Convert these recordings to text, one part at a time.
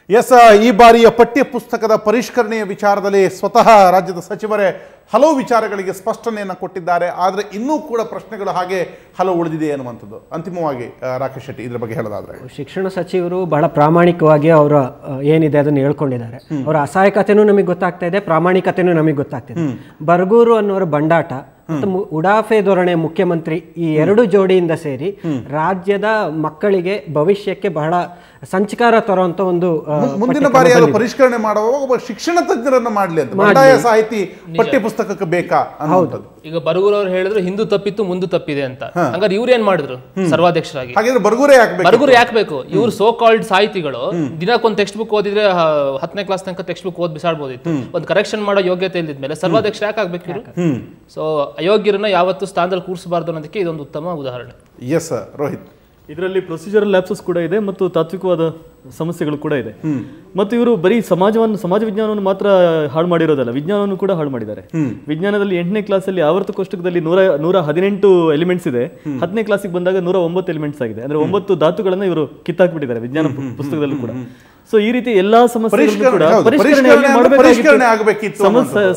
S, ಈ ಬಾರಿಯ ಪಠ್ಯ ಪುಸ್ತಕದ ಪರಿಷ್ಕರಣೆಯ ವಿಚಾರದಲ್ಲಿ ಸ್ವತಃ ರಾಜ್ಯದ ಸಚಿವರೇ ಹಲವು ವಿಚಾರಗಳಿಗೆ ಸ್ಪಷ್ಟನೆಯನ್ನು ಕೊಟ್ಟಿದ್ದಾರೆ. ಆದರೆ ಇನ್ನೂ ಕೂಡ ಪ್ರಶ್ನೆಗಳು ಹಾಗೆ ಹಲವು ಉಳಿದಿದೆ ಅನ್ನುವಂಥದ್ದು. ಅಂತಿಮವಾಗಿ ರಾಕೇಶ್ ಶೆಟ್ಟಿ ಇದರ ಬಗ್ಗೆ ಹೇಳೋದಾದ್ರೆ, ಶಿಕ್ಷಣ ಸಚಿವರು ಬಹಳ ಪ್ರಾಮಾಣಿಕವಾಗಿ ಅವರ ಏನಿದೆ ಅದನ್ನು ಹೇಳ್ಕೊಂಡಿದ್ದಾರೆ. ಅವರ ಅಸಹಾಯಕತೆನೂ ನಮಗೆ ಗೊತ್ತಾಗ್ತಾ ಇದೆ, ಪ್ರಾಮಾಣಿಕತೆನೂ ನಮಗೆ ಗೊತ್ತಾಗ್ತಿದೆ. ಬರಗೂರು ಅನ್ನೋರ ಬಂಡಾಟ ಮತ್ತು ಉಡಾಫೆ ಧೋರಣೆ ಮುಖ್ಯಮಂತ್ರಿ ಈ ಎರಡು ಜೋಡಿಯಿಂದ ಸೇರಿ ರಾಜ್ಯದ ಮಕ್ಕಳಿಗೆ ಭವಿಷ್ಯಕ್ಕೆ ಬಹಳ ಸಂಚಕಾರ ತರುವಂತ ಒಂದು ಮುಂದಿನ ಬಾರಿ ಪರಿಷ್ಕರಣೆ ಮಾಡುವಾಗ ಒಬ್ಬ ಶಿಕ್ಷಣ ತಜ್ಞರನ್ನ ಮಾಡಲಿ ಅಂತ ಬಂಡಾಯ ಸಾಹಿತಿ ಪಠ್ಯ ಪುಸ್ತಕಕ್ಕೆ ಬೇಕಾ ಅನ್ನೋದು. ಈಗ ಬರಗೂರು ಅವರು ಹೇಳಿದ್ರು ಹಿಂದೂ ತಪ್ಪಿತ್ತು ಮುಂದೆ ತಪ್ಪಿದೆ ಅಂತ. ಹಂಗಾರೆ ಇವ್ರು ಏನ್ ಮಾಡಿದ್ರು ಸರ್ವಾಧ್ಯಕ್ಷರಾಗಿ? ಹಾಗಾದ್ರೆ ಬರಗೂರು ಯಾಕೆ ಬೇಕು? ಇವ್ರು ಸೋ ಕಾಲ್ಡ್ ಸಾಹಿತಿಗಳು ದಿನಕ್ಕೊಂದು ಟೆಕ್ಸ್ಟ್ ಬುಕ್ ಓದಿದ್ರೆ 10ನೇ ಕ್ಲಾಸ್ ತನಕ ಟೆಕ್ಸ್ಟ್ ಬುಕ್ ಓದ್ ಬಿಸಾಡ್ಬೋದಿತ್ತು. ಒಂದು ಕರೆಕ್ಷನ್ ಮಾಡೋ ಯೋಗ್ಯತೆ ಇಲ್ದಿದ್ಮೇಲೆ ಸರ್ವಾಧ್ಯಕ್ಷ ಯಾಕೆ ಆಗ್ಬೇಕು ಇವರು? ಸೊ ಅಯೋಗ್ಯರನ್ನ ಯಾವತ್ತು ಸ್ಥಾನದಲ್ಲಿ ಕೂರಿಸಬಾರ್ದು ಅನ್ನೋದಕ್ಕೆ ಇದೊಂದು ಉತ್ತಮ ಉದಾಹರಣೆ. ಎಸ್ ರೋಹಿತ್, ಇದರಲ್ಲಿ ಪ್ರೊಸೀಜರಲ್ ಲ್ಯಾಪ್ಸಸ್ ಕೂಡ ಇದೆ ಮತ್ತು ತಾತ್ವಿಕವಾದ ಸಮಸ್ಯೆಗಳು ಕೂಡ ಇದೆ. ಮತ್ತು ಇವರು ಬರೀ ಸಮಾಜ ವಿಜ್ಞಾನವನ್ನು ಮಾತ್ರ ಹಾಳು ಮಾಡಿರೋದಲ್ಲ, ವಿಜ್ಞಾನವನ್ನು ಕೂಡ ಹಾಳು ಮಾಡಿದ್ದಾರೆ. ವಿಜ್ಞಾನದಲ್ಲಿ 8ನೇ ಕ್ಲಾಸಲ್ಲಿ ಆವರ್ತ ಕೋಷ್ಟಕದಲ್ಲಿ 118 ಎಲಿಮೆಂಟ್ಸ್ ಇದೆ. 10ನೇ ಕ್ಲಾಸಿಗೆ ಬಂದಾಗ 109 ಎಲಿಮೆಂಟ್ಸ್ ಆಗಿದೆ. ಅಂದ್ರೆ 9 ಧಾತುಗಳನ್ನ ಇವರು ಕಿತ್ತಾಕ್ಬಿಟ್ಟಿದ್ದಾರೆ ವಿಜ್ಞಾನ ಪುಸ್ತಕದಲ್ಲೂ ಕೂಡ. ಸೊ ಈ ರೀತಿ ಎಲ್ಲಾ ಸಮಸ್ಯೆಗಳನ್ನು ಕೂಡ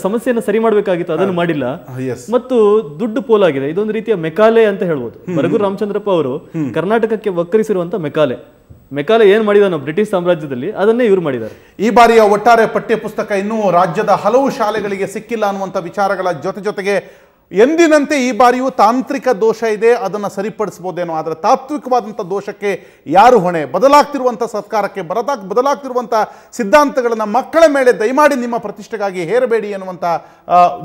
ಸಮಸ್ಯೆಯನ್ನು ಸರಿ ಮಾಡಬೇಕಾಗಿತ್ತು, ಅದನ್ನು ಮಾಡಿಲ್ಲ. ಮತ್ತು ದುಡ್ಡು ಪೋಲಾಗಿದೆ. ಇದೊಂದು ರೀತಿಯ ಮೆಕಾಲೆ ಅಂತ ಹೇಳ್ಬೋದು. ಬರಗೂರು ರಾಮಚಂದ್ರಪ್ಪ ಅವರು ಕರ್ನಾಟಕಕ್ಕೆ ವಕ್ಕರಿಸಿರುವಂತ ಮೆಕಾಲೆ ಏನ್ ಮಾಡಿದಾನೋ ಬ್ರಿಟಿಷ್ ಸಾಮ್ರಾಜ್ಯದಲ್ಲಿ ಅದನ್ನೇ ಇವರು ಮಾಡಿದ್ದಾರೆ. ಈ ಬಾರಿಯ ಒಟ್ಟಾರೆ ಪಠ್ಯ ಪುಸ್ತಕ ಇನ್ನೂ ರಾಜ್ಯದ ಹಲವು ಶಾಲೆಗಳಿಗೆ ಸಿಕ್ಕಿಲ್ಲ ಅನ್ನುವಂಥ ವಿಚಾರಗಳ ಜೊತೆಗೆ ಎಂದಿನಂತೆ ಈ ಬಾರಿಯೂ ತಾಂತ್ರಿಕ ದೋಷ ಇದೆ, ಅದನ್ನು ಸರಿಪಡಿಸಬಹುದೇನೋ. ಆದರೆ ತಾತ್ವಿಕವಾದಂಥ ದೋಷಕ್ಕೆ ಯಾರು ಹೊಣೆ? ಬದಲಾಗ್ತಿರುವಂಥ ಸರ್ಕಾರಕ್ಕೆ, ಬದಲಾಗ್ತಿರುವಂಥ ಸಿದ್ಧಾಂತಗಳನ್ನು ಮಕ್ಕಳ ಮೇಲೆ ದಯಮಾಡಿ ನಿಮ್ಮ ಪ್ರತಿಷ್ಠೆಗಾಗಿ ಹೇರಬೇಡಿ ಅನ್ನುವಂಥ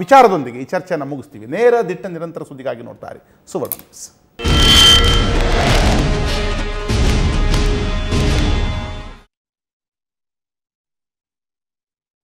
ವಿಚಾರದೊಂದಿಗೆ ಈ ಚರ್ಚೆಯನ್ನು ಮುಗಿಸ್ತೀವಿ. ನೇರ ದಿಟ್ಟ ನಿರಂತರ ಸುದ್ದಿಗಾಗಿ ನೋಡ್ತಾರೆ ಸುವರ್ಣ ನ್ಯೂಸ್.